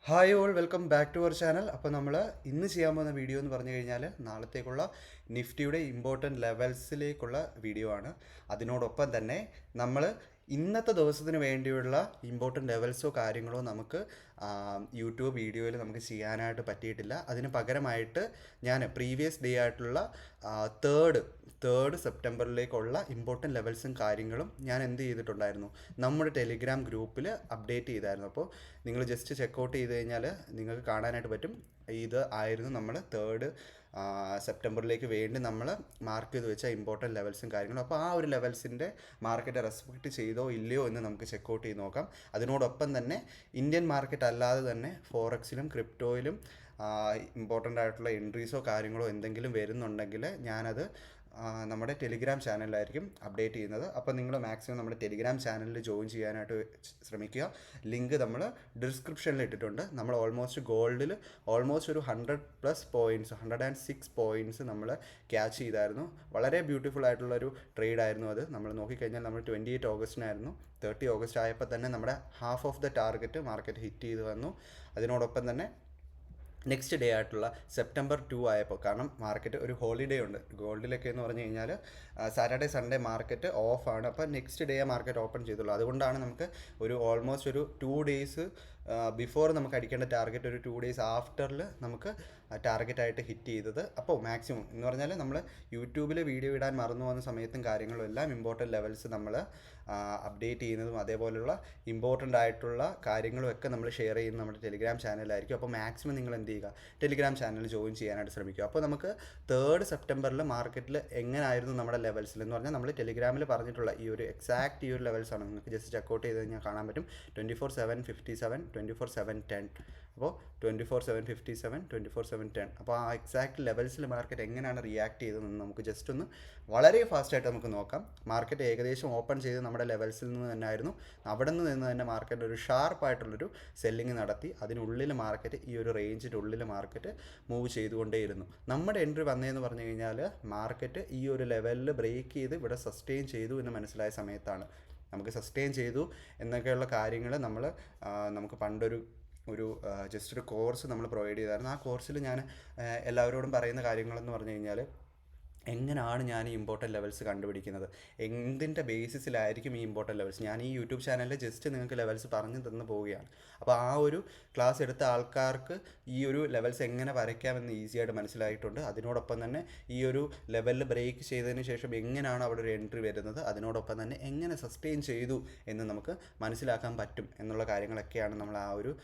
Hi all welcome back to our channel. അപ്പോൾ നമ്മൾ ഇന്ന് ചെയ്യാൻ പോകുന്ന വീഡിയോ എന്ന് പറഞ്ഞു കഴിഞ്ഞാൽ നാളത്തേക്കുള്ള നിഫ്റ്റിയുടെ ഇമ്പോർട്ടൻറ്റ് ലെവൽസിലേക്കുള്ള വീഡിയോ ആണ്. അതിനോടൊപ്പം തന്നെ നമ്മൾ ഇന്നത്തെ ദിവസത്തിന് വേണ്ടിയുള്ള ഇമ്പോർട്ടൻറ്റ് ലെവൽസോ കാര്യങ്ങളോ നമുക്ക് യൂട്യൂബ് വീഡിയോയിൽ നമുക്ക് ചെയ്യാനായിട്ട് പറ്റിയിട്ടില്ല. അതിന് പകരമായിട്ട് ഞാൻ പ്രീവിയസ് ഡേ ആയിട്ടുള്ള തേർഡ് സെപ്റ്റംബറിലേക്കുള്ള ഇമ്പോർട്ടൻറ്റ് ലെവൽസും കാര്യങ്ങളും ഞാൻ എന്ത് ചെയ്തിട്ടുണ്ടായിരുന്നു, നമ്മുടെ ടെലിഗ്രാം ഗ്രൂപ്പിൽ അപ്ഡേറ്റ് ചെയ്തായിരുന്നു. അപ്പോൾ നിങ്ങൾ ജസ്റ്റ് ചെക്കൗട്ട് ചെയ്ത് കഴിഞ്ഞാൽ നിങ്ങൾക്ക് കാണാനായിട്ട് പറ്റും. ഇത് ആയിരുന്നു നമ്മൾ സെപ്റ്റംബറിലേക്ക് വേണ്ടി നമ്മൾ മാർക്ക് ചെയ്ത് വെച്ച ഇമ്പോർട്ടൻറ്റ് ലെവൽസും കാര്യങ്ങളും. അപ്പോൾ ആ ഒരു ലെവൽസിൻ്റെ മാർക്കറ്റ് റെസ്പെക്റ്റ് ചെയ്തോ ഇല്ലയോ എന്ന് നമുക്ക് ചെക്കൗട്ട് ചെയ്ത് നോക്കാം. അതിനോടൊപ്പം തന്നെ ഇന്ത്യൻ മാർക്കറ്റ് അല്ലാതെ തന്നെ ഫോറക്സിലും ക്രിപ്റ്റോയിലും ഇമ്പോർട്ടൻ്റ് ആയിട്ടുള്ള എൻട്രീസോ കാര്യങ്ങളോ എന്തെങ്കിലും വരുന്നുണ്ടെങ്കിൽ ഞാനത് നമ്മുടെ ടെലിഗ്രാം ചാനലിലായിരിക്കും അപ്ഡേറ്റ് ചെയ്യുന്നത്. അപ്പോൾ നിങ്ങൾ മാക്സിമം നമ്മുടെ ടെലിഗ്രാം ചാനലിൽ ജോയിൻ ചെയ്യാനായിട്ട് ശ്രമിക്കുക. ലിങ്ക് നമ്മൾ ഡിസ്ക്രിപ്ഷനിൽ ഇട്ടിട്ടുണ്ട്. നമ്മൾ ഗോൾഡിൽ ഓൾമോസ്റ്റ് ഒരു 100+ പോയിൻറ്റ്സ് 106 പോയിൻറ്റ്സ് നമ്മൾ ക്യാച്ച് ചെയ്തായിരുന്നു. വളരെ ബ്യൂട്ടിഫുൾ ആയിട്ടുള്ളൊരു ട്രേഡ് ആയിരുന്നു അത്. നമ്മൾ നോക്കിക്കഴിഞ്ഞാൽ നമ്മൾ 28 ഓഗസ്റ്റിനായിരുന്നു. 30 ഓഗസ്റ്റ് ആയപ്പോൾ തന്നെ നമ്മുടെ half of the target market hit ചെയ്ത് വന്നു. അതിനോടൊപ്പം തന്നെ നെക്സ്റ്റ് ഡേ ആയിട്ടുള്ള സെപ്റ്റംബർ 2 ആയപ്പോൾ, കാരണം മാർക്കറ്റ് ഒരു ഹോളിഡേ ഉണ്ട് ഗോൾഡിലൊക്കെ എന്ന് പറഞ്ഞു കഴിഞ്ഞാൽ, സാറ്റർഡേ സൺഡേ മാർക്കറ്റ് ഓഫാണ്. അപ്പോൾ നെക്സ്റ്റ് ഡേ മാർക്കറ്റ് ഓപ്പൺ ചെയ്തുള്ളൂ. അതുകൊണ്ടാണ് നമുക്ക് ഒരു ഓൾമോസ്റ്റ് ഒരു 2 ഡേയ്സ് ബിഫോർ നമുക്ക് അടിക്കേണ്ട ടാർഗറ്റ് ഒരു 2 ഡേയ്സ് ആഫ്റ്ററിൽ നമുക്ക് ടാർഗറ്റായിട്ട് ഹിറ്റ് ചെയ്തത്. അപ്പോൾ മാക്സിമം എന്ന് പറഞ്ഞാൽ നമ്മൾ യൂട്യൂബിൽ വീഡിയോ ഇടാൻ മറന്നു പോകുന്ന സമയത്തും കാര്യങ്ങളും എല്ലാം ഇമ്പോർട്ടൻറ്റ് ലെവൽസ് നമ്മൾ അപ്ഡേറ്റ് ചെയ്യുന്നതും അതേപോലെയുള്ള ഇമ്പോർട്ടൻ്റ് ആയിട്ടുള്ള കാര്യങ്ങളും ഒക്കെ നമ്മൾ ഷെയർ ചെയ്യുന്നത് നമ്മുടെ ടെലിഗ്രാം ചാനലിലായിരിക്കും. അപ്പോൾ മാക്സിമം നിങ്ങൾ എന്ത് ചെയ്യുക, ടെലിഗ്രാം ചാനൽ ജോയിൻ ചെയ്യാനായിട്ട് ശ്രമിക്കുക. അപ്പോൾ നമുക്ക് 3 സെപ്റ്റംബറിൽ മാർക്കറ്റിൽ എങ്ങനെയായിരുന്നു നമ്മുടെ ലെവൽസിൽ എന്ന് പറഞ്ഞാൽ നമ്മൾ ടെലിഗ്രാമിൽ പറഞ്ഞിട്ടുള്ള ഈ ഒരു എക്സാക്റ്റ് ഈ ഒരു ലെവൽസാണ്. നിങ്ങൾക്ക് ജസ്റ്റ് ചെക്കൗട്ട് ചെയ്ത് കഴിഞ്ഞാൽ കാണാൻ പറ്റും. 24/757, 24/710. അപ്പോൾ 24/757, 24/710. അപ്പോൾ ആ എക്സാക്റ്റ് ലെവൽസിൽ മാർക്കറ്റ് എങ്ങനെയാണ് റിയാക്ട് ചെയ്തതെന്ന് നമുക്ക് ജസ്റ്റ് ഒന്ന് വളരെ ഫാസ്റ്റായിട്ട് നമുക്ക് നോക്കാം. മാർക്കറ്റ് ഏകദേശം ഓപ്പൺ ചെയ്ത് നമ്മുടെ ലെവൽസിൽ നിന്ന് തന്നെ ആയിരുന്നു. അവിടെ നിന്ന് തന്നെ മാർക്കറ്റ് ഒരു ഷാർപ്പായിട്ടുള്ളൊരു സെല്ലിങ് നടത്തി. അതിനുള്ളിൽ മാർക്കറ്റ് ഈ ഒരു റേഞ്ചിൻ്റെ ഉള്ളിൽ മാർക്കറ്റ് മൂവ് ചെയ്തുകൊണ്ടേയിരുന്നു. നമ്മുടെ എൻട്രി വന്നതെന്ന് പറഞ്ഞു കഴിഞ്ഞാൽ മാർക്കറ്റ് ഈ ഒരു ലെവലിൽ ബ്രേക്ക് ചെയ്ത് ഇവിടെ സസ്റ്റെയിൻ ചെയ്തു എന്ന് മനസ്സിലായ സമയത്താണ്. നമുക്ക് സസ്റ്റെയിൻ ചെയ്തു എന്നൊക്കെയുള്ള കാര്യങ്ങൾ നമുക്ക് പണ്ടൊരു ജസ്റ്റ് ഒരു കോഴ്സ് നമ്മൾ പ്രൊവൈഡ് ചെയ്തായിരുന്നു. ആ കോഴ്സിൽ ഞാൻ എല്ലാവരോടും പറയുന്ന കാര്യങ്ങളെന്ന് പറഞ്ഞു കഴിഞ്ഞാൽ, എങ്ങനെയാണ് ഞാൻ ഈ ഇമ്പോർട്ടൻറ്റ് ലെവൽസ് കണ്ടുപിടിക്കുന്നത്, എന്തിൻ്റെ ബേസിസിലായിരിക്കും ഈ ഇമ്പോർട്ടൻറ്റ് ലെവൽസ്. ഞാൻ ഈ യൂട്യൂബ് ചാനലിൽ ജസ്റ്റ് നിങ്ങൾക്ക് ലെവൽസ് പറഞ്ഞു തന്നു പോവുകയാണ്. അപ്പോൾ ആ ഒരു ക്ലാസ് എടുത്ത ആൾക്കാർക്ക് ഈ ഒരു ലെവൽസ് എങ്ങനെ വരയ്ക്കാമെന്ന് ഈസിയായിട്ട് മനസ്സിലായിട്ടുണ്ട്. അതിനോടൊപ്പം തന്നെ ഈ ഒരു ലെവലിൽ ബ്രേക്ക് ചെയ്തതിന് ശേഷം എങ്ങനെയാണ് അവിടെ ഒരു എൻട്രി വരുന്നത്, അതിനോടൊപ്പം തന്നെ എങ്ങനെ സസ്റ്റെയിൻ ചെയ്തു എന്ന് നമുക്ക് മനസ്സിലാക്കാൻ പറ്റും എന്നുള്ള കാര്യങ്ങളൊക്കെയാണ് നമ്മൾ ആ ഒരു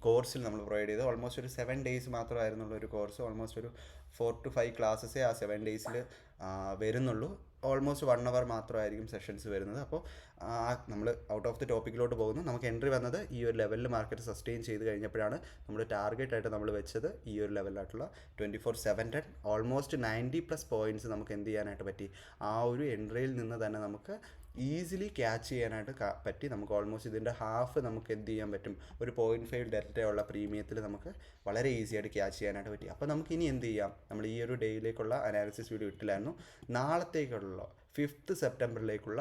കോഴ്സിൽ നമ്മൾ പ്രൊവൈഡ് ചെയ്തത്. ഓൾമോസ്റ്റ് ഒരു 7 ഡേയ്സ് മാത്രമായിരുന്നുള്ള ഒരു കോഴ്സ്. ഓൾമോസ്റ്റ് ഒരു 4 to 5 ക്ലാസ്സസേ ആ 7 ഡേയ്സിൽ വരുന്നുള്ളൂ. ഓൾമോസ്റ്റ് 1 hour മാത്രമായിരിക്കും സെഷൻസ് വരുന്നത്. അപ്പോൾ നമ്മൾ ഔട്ട് ഓഫ് ദി ടോപ്പിക്കിലോട്ട് പോകുന്നു. നമുക്ക് എൻട്രി വന്നത് ഈ ഒരു ലെവലിൽ മാർക്കറ്റ് സസ്റ്റെയിൻ ചെയ്ത് കഴിഞ്ഞപ്പോഴാണ് നമ്മൾ ടാർഗറ്റായിട്ട് നമ്മൾ വെച്ചത് ഈ ഒരു ലെവലിലായിട്ടുള്ള 24/710. ഓൾമോസ്റ്റ് 90+ പോയിൻറ്റ്സ് നമുക്ക് എന്ത് ചെയ്യാനായിട്ട് പറ്റി, ആ ഒരു എൻട്രിയിൽ നിന്ന് തന്നെ നമുക്ക് ഈസിലി ക്യാച്ച് ചെയ്യാനായിട്ട് പറ്റി. നമുക്ക് ഓൾമോസ്റ്റ് ഇതിൻ്റെ ഹാഫ് നമുക്ക് എന്ത് ചെയ്യാൻ പറ്റും, ഒരു 0.5 ഡെൽറ്റയുള്ള പ്രീമിയത്തിൽ നമുക്ക് വളരെ ഈസി ആയിട്ട് ക്യാച്ച് ചെയ്യാനായിട്ട് പറ്റി. അപ്പോൾ നമുക്ക് ഇനി എന്ത് ചെയ്യാം, നമ്മൾ ഈ ഒരു ഡേയിലേക്കുള്ള അനാലിസിസ് വീഡിയോ ഇട്ടില്ലായിരുന്നു. നാളത്തേക്കുള്ള 5th സെപ്റ്റംബറിലേക്കുള്ള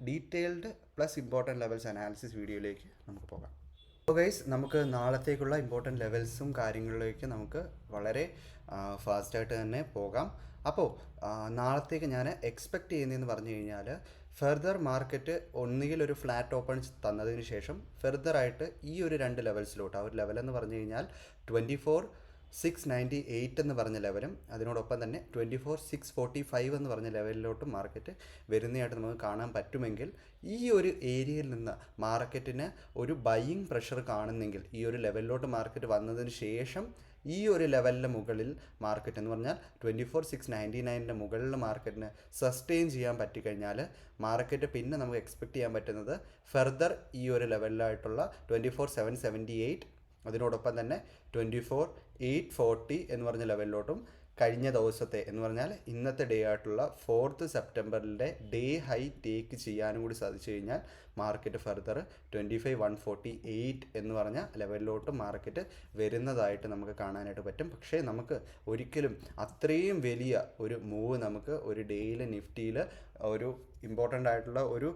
detailed plus important levels analysis വീഡിയോയിലേക്ക് നമുക്ക് പോകാം. അപ്പോൾ ഗൈസ്, നമുക്ക് നാളത്തേക്കുള്ള ഇമ്പോർട്ടൻറ്റ് ലെവൽസും കാര്യങ്ങളിലേക്ക് നമുക്ക് വളരെ ഫാസ്റ്റായിട്ട് തന്നെ പോകാം. അപ്പോൾ നാളത്തേക്ക് ഞാൻ എക്സ്പെക്റ്റ് ചെയ്യുന്നതെന്ന് പറഞ്ഞു കഴിഞ്ഞാൽ, ഫെർദർ മാർക്കറ്റ് ഒന്നുകിൽ ഒരു ഫ്ലാറ്റ് ഓപ്പൺ തന്നതിന് ശേഷം ഫെർദറായിട്ട് ഈ ഒരു 2 ലെവൽസിലോട്ട്, ആ ഒരു ലെവലെന്ന് പറഞ്ഞു കഴിഞ്ഞാൽ 24,698 എന്ന് പറഞ്ഞ ലെവലും അതിനോടൊപ്പം തന്നെ 24,645 എന്ന് പറഞ്ഞ ലെവലിലോട്ടും മാർക്കറ്റ് വരുന്നതായിട്ട് നമുക്ക് കാണാൻ പറ്റുമെങ്കിൽ, ഈ ഒരു ഏരിയയിൽ നിന്ന് മാർക്കറ്റിന് ഒരു ബൈയിങ് പ്രഷർ കാണുന്നെങ്കിൽ, ഈ ഒരു ലെവലിലോട്ട് മാർക്കറ്റ് വന്നതിന് ശേഷം ഈ ഒരു ലെവലിൻ്റെ മുകളിൽ മാർക്കറ്റ് എന്ന് പറഞ്ഞാൽ 24,699 മുകളിൽ മാർക്കറ്റിന് സസ്റ്റെയിൻ ചെയ്യാൻ പറ്റിക്കഴിഞ്ഞാൽ മാർക്കറ്റ് പിന്നെ നമുക്ക് എക്സ്പെക്റ്റ് ചെയ്യാൻ പറ്റുന്നത് ഫെർദർ ഈ ഒരു ലെവലിലായിട്ടുള്ള 24,778, അതിനോടൊപ്പം തന്നെ 24,840 എന്ന് പറഞ്ഞ ലെവലിലോട്ടും കഴിഞ്ഞ ദിവസത്തെ എന്ന് പറഞ്ഞാൽ ഇന്നത്തെ ഡേ ആയിട്ടുള്ള 4th സെപ്റ്റംബറിൻ്റെ ഡേ ഹൈ ടേക്ക് ചെയ്യാനും കൂടി സാധിച്ചു കഴിഞ്ഞാൽ മാർക്കറ്റ് ഫർദർ 25,148 എന്ന് പറഞ്ഞ ലെവലിലോട്ട് മാർക്കറ്റ് വരുന്നതായിട്ട് നമുക്ക് കാണാനായിട്ട് പറ്റും. പക്ഷേ നമുക്ക് ഒരിക്കലും അത്രയും വലിയ ഒരു മൂവ് നമുക്ക് ഒരു ഡേയിൽ നിഫ്റ്റിയിൽ ഒരു ഇമ്പോർട്ടൻ്റ് ആയിട്ടുള്ള ഒരു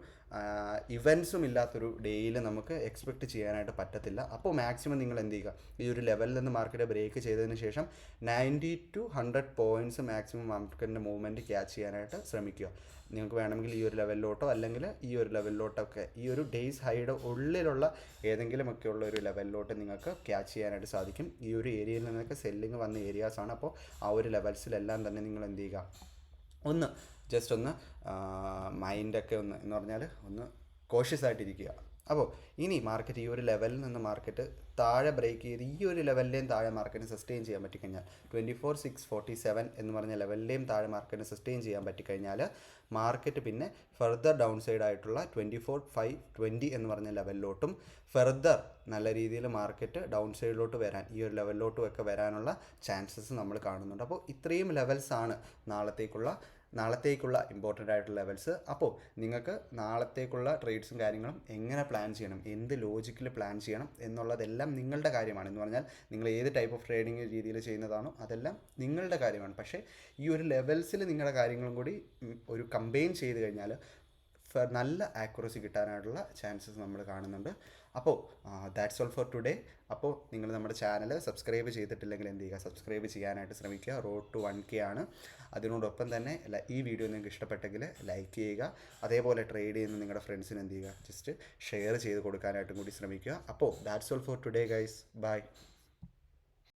ഇവൻസും ഇല്ലാത്തൊരു ഡേയിൽ നമുക്ക് എക്സ്പെക്റ്റ് ചെയ്യാനായിട്ട് പറ്റത്തില്ല. അപ്പോൾ മാക്സിമം നിങ്ങൾ എന്ത് ചെയ്യുക, ഈ ഒരു ലെവലിൽ നിന്ന് മാർക്കറ്റ് ബ്രേക്ക് ചെയ്തതിന് ശേഷം 90 to 100 പോയിൻറ്റ്സ് മാക്സിമം മാർക്കറ്റിൻ്റെ മൂവ്മെൻറ്റ് ക്യാച്ച് ചെയ്യാനായിട്ട് ശ്രമിക്കുക. നിങ്ങൾക്ക് വേണമെങ്കിൽ ഈ ഒരു ലെവലിലോട്ടോ അല്ലെങ്കിൽ ഈ ഒരു ലെവലിലോട്ടൊക്കെ ഈ ഒരു ഡേയ്സ് ഹൈയുടെ ഉള്ളിലുള്ള ഏതെങ്കിലുമൊക്കെ ഉള്ള ഒരു ലെവലിലോട്ട് നിങ്ങൾക്ക് ക്യാച്ച് ചെയ്യാനായിട്ട് സാധിക്കും. ഈ ഒരു ഏരിയയിൽ നിന്നൊക്കെ സെല്ലിങ് വന്ന ഏരിയാസാണ്. അപ്പോൾ ആ ഒരു ലെവൽസിലെല്ലാം തന്നെ നിങ്ങൾ എന്ത് ചെയ്യുക, ഒന്ന് ജസ്റ്റ് ഒന്ന് മൈൻഡൊക്കെ ഒന്ന് എന്ന് പറഞ്ഞാൽ ഒന്ന് കോഷ്യസ് ആയിട്ടിരിക്കുക. അപ്പോൾ ഇനി മാർക്കറ്റ് ഈ ഒരു ലെവലിൽ നിന്ന് മാർക്കറ്റ് താഴെ ബ്രേക്ക് ചെയ്ത് ഈ ഒരു ലെവലിൻ്റെയും താഴെ മാർക്കറ്റിന് സസ്റ്റെയിൻ ചെയ്യാൻ പറ്റിക്കഴിഞ്ഞാൽ 24,647 എന്ന് പറഞ്ഞ ലെവലിൻ്റെയും താഴെ മാർക്കറ്റിന് സസ്റ്റെയിൻ ചെയ്യാൻ പറ്റിക്കഴിഞ്ഞാൽ മാർക്കറ്റ് പിന്നെ ഫെർദർ ഡൗൺ സൈഡ് ആയിട്ടുള്ള 24,520 എന്ന് പറഞ്ഞ ലെവലിലോട്ടും ഫെർദർ നല്ല രീതിയിൽ മാർക്കറ്റ് ഡൗൺ സൈഡിലോട്ട് വരാൻ ഈ ഒരു ലെവലിലോട്ടും ഒക്കെ വരാനുള്ള ചാൻസസ് നമ്മൾ കാണുന്നുണ്ട്. അപ്പോൾ ഇത്രയും ലെവൽസാണ് നാളത്തേക്കുള്ള ഇമ്പോർട്ടൻ്റ് ആയിട്ടുള്ള ലെവൽസ്. അപ്പോൾ നിങ്ങൾക്ക് നാളത്തേക്കുള്ള ട്രേഡ്സും കാര്യങ്ങളും എങ്ങനെ പ്ലാൻ ചെയ്യണം, എന്ത് ലോജിക്കിൽ പ്ലാൻ ചെയ്യണം എന്നുള്ളതെല്ലാം നിങ്ങളുടെ കാര്യമാണ്. എന്ന് പറഞ്ഞാൽ നിങ്ങൾ ഏത് ടൈപ്പ് ഓഫ് ട്രേഡിങ് രീതിയിൽ ചെയ്യുന്നതാണോ അതെല്ലാം നിങ്ങളുടെ കാര്യമാണ്. പക്ഷേ ഈ ഒരു ലെവൽസിൽ നിങ്ങളുടെ കാര്യങ്ങളും കൂടി ഒരു കമ്പൈൻ ചെയ്ത് കഴിഞ്ഞാൽ നല്ല ആക്യുറസി കിട്ടാനായിട്ടുള്ള ചാൻസസ് നമ്മൾ കാണുന്നുണ്ട്. അപ്പോൾ ദാറ്റ്സ് ഓൾ ഫോർ ടുഡേ. അപ്പോൾ നിങ്ങൾ നമ്മുടെ ചാനൽ സബ്സ്ക്രൈബ് ചെയ്തിട്ടില്ലെങ്കിൽ എന്ത് ചെയ്യുക, സബ്സ്ക്രൈബ് ചെയ്യാനായിട്ട് ശ്രമിക്കുക. റോഡ് ടു 1K ആണ്. അതിനോടൊപ്പം തന്നെ ഈ വീഡിയോ നിങ്ങൾക്ക് ഇഷ്ടപ്പെട്ടെങ്കിൽ ലൈക്ക് ചെയ്യുക. അതേപോലെ ട്രേഡ് ചെയ്യുന്ന നിങ്ങളുടെ ഫ്രണ്ട്സിന് എന്ത് ചെയ്യുക, ജസ്റ്റ് ഷെയർ ചെയ്ത് കൊടുക്കാനായിട്ടും കൂടി ശ്രമിക്കുക. അപ്പോൾ that's all for today guys. By.